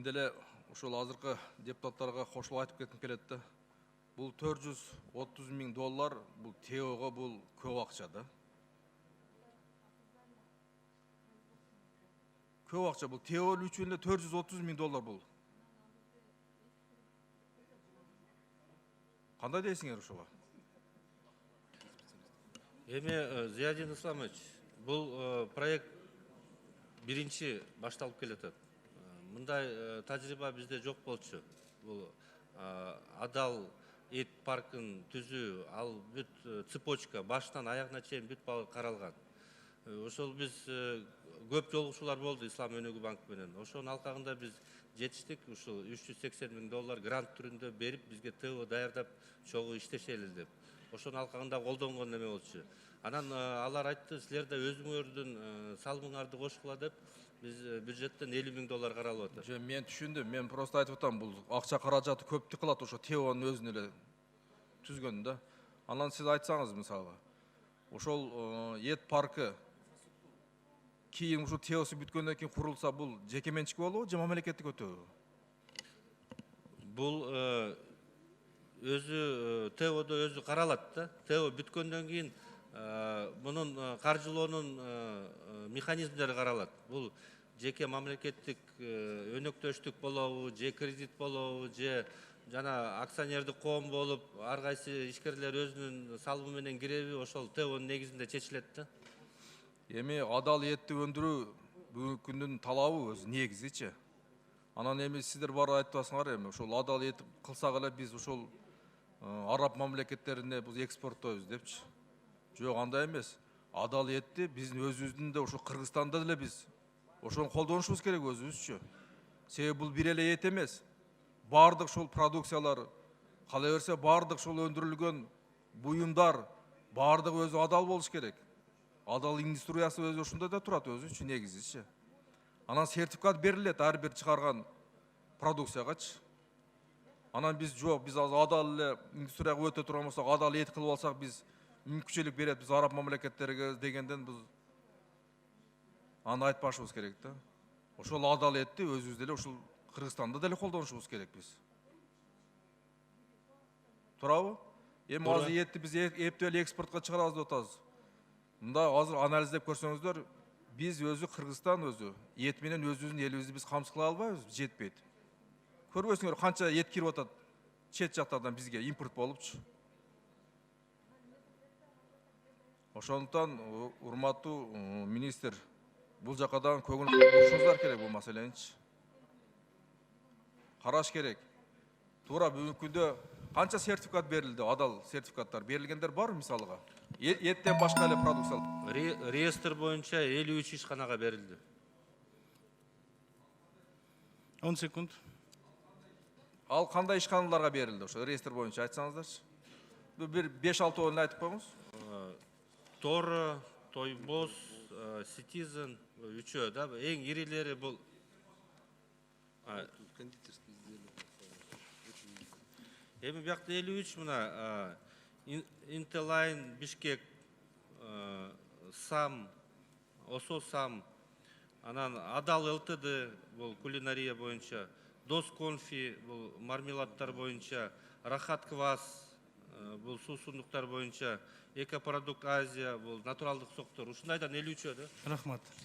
Мен деле ошол азыркы депутаттарга кошулуп айтып кетким келет да. Бул $430.000 бул ТОго бул көп акча да. Көп акча бул ТО үчүн эле $430.000 бул. Кандай дейсиңер ошого? Эми Зиядин Исламович, бул проект биринчи башталып келатат. Мындай тажрыйба бизде жок болчу. Бул адал эт паркын түзүү, ал бүт цепочка баштан аягына чейин бүт каралган. Ошол биз көп жолугушуулар болду Ислам өнүгүү банк менен. Ошонун алкагында биз жетиштик, ушул $380.000 грант түрүндө берип, бизге ТО даярдап чогуу иштешели деп. Ошонун алкагында колдонгон неме болчу. Анан алар айтты, силер да өзүңөрдүн салымыңарды кошкула деп, биз бюджеттен $50.000 каралып атат. Мен түшүндүм. Мен просто айтып атам, бул акча каражаты көптүк кылат ошо ТОнун өзүн эле түзгөн да. Анан сиз айтсаңыз, мисалы, ошол эт паркы кийин ушу ТОсу бүткөндөн кийин курулса, бул жеке менчик болобу же мамлекеттик өтөбү? Бул өзү ТОдо өзү каралат да. ТО бүткөндөн кийин мунун каржылоонун механизмдери каралат. Бул жеке мамлекеттик өнөктөштүк болобу, же кредит болобу, же жана акционердик коом болуп, ар кайсы ишкерлер өзүнүн салымы менен киреби, ошол ТОнун негизинде чечилет да. Эми адал этти өндүрүү бүгүнкү күндүн талабы өзү негизичи. Анан эми сиздер баары айтып атасыңар, эми ошол адал эт кылсак эле биз ошол араб мамлекеттерине бул экспорттойбуз депчи. Жок, андай эмес. Адал этти биздин өзүбүздүн да ошо Кыргызстанда деле биз ошону колдонушубуз керек өзүбүзчү. Себеби бул бир эле эт эмес. Бардык ошол продукциялар, кала берсе бардык ошол өндүрүлгөн буюмдар, бардык өзү адал болуш керек. Адал индустриясы өзү ошондой да турат өзүчү негизичи. Анан сертификат берилет ар бир чыгарган продукциягачы. Анан биз жок, биз адал эле индустрияга өтө турган болсок, адал эт кылып алсак, биз мүмкүнчүлүк берет биз араб мамлекеттерге дегенден биз аны айтпашыбыз керек да. Ошол адал этти өзүбүз деле ушул Кыргызстанда деле колдонушубуз керек биз. Туурабы? Эми азыр этти биз эптеп эле экспортко чыгарабыз деп атабыз. Мында азыр анализдеп көрсөңүздөр, биз өзү Кыргызстан өзү эт менен өзүбүздүн элибизди биз камсыз кыла албайбыз, жетпейт. Көрбөйсүңөр канча эт кирип атат чет жактардан бизге импорт болупчу. Ошондуктан урматтуу министр, бул жака дагы көңүл бурушуңуздар керек бул маселеничи. Караш керек. Туура бүгүнкү күндө канча сертификат берилди, адал сертификаттар берилгендер бар мисалга? Эттен башка эле продукциялар. Реестр боюнча 53 ишканага берилди. 10 секунд. Ал кандай ишканаларга берилди ошо реестр боюнча айтсаңыздарчы? Бир 5-6 айтып коюңуз. Тор, Тойбоз, Citizen үчөө да, эң ирилери бул. Эми биякта 53 мына Интелайн, Бишкек, Сам, Осо Сам, анан Адал ЛТД бул кулинария боюнча, Дос Конфи бул мармеладтар боюнча, Рахат Квас бул суусундуктар боюнча, Экопродукт Азия бул натуралдык соктор. Ушундайдан 53 да. Рахмат.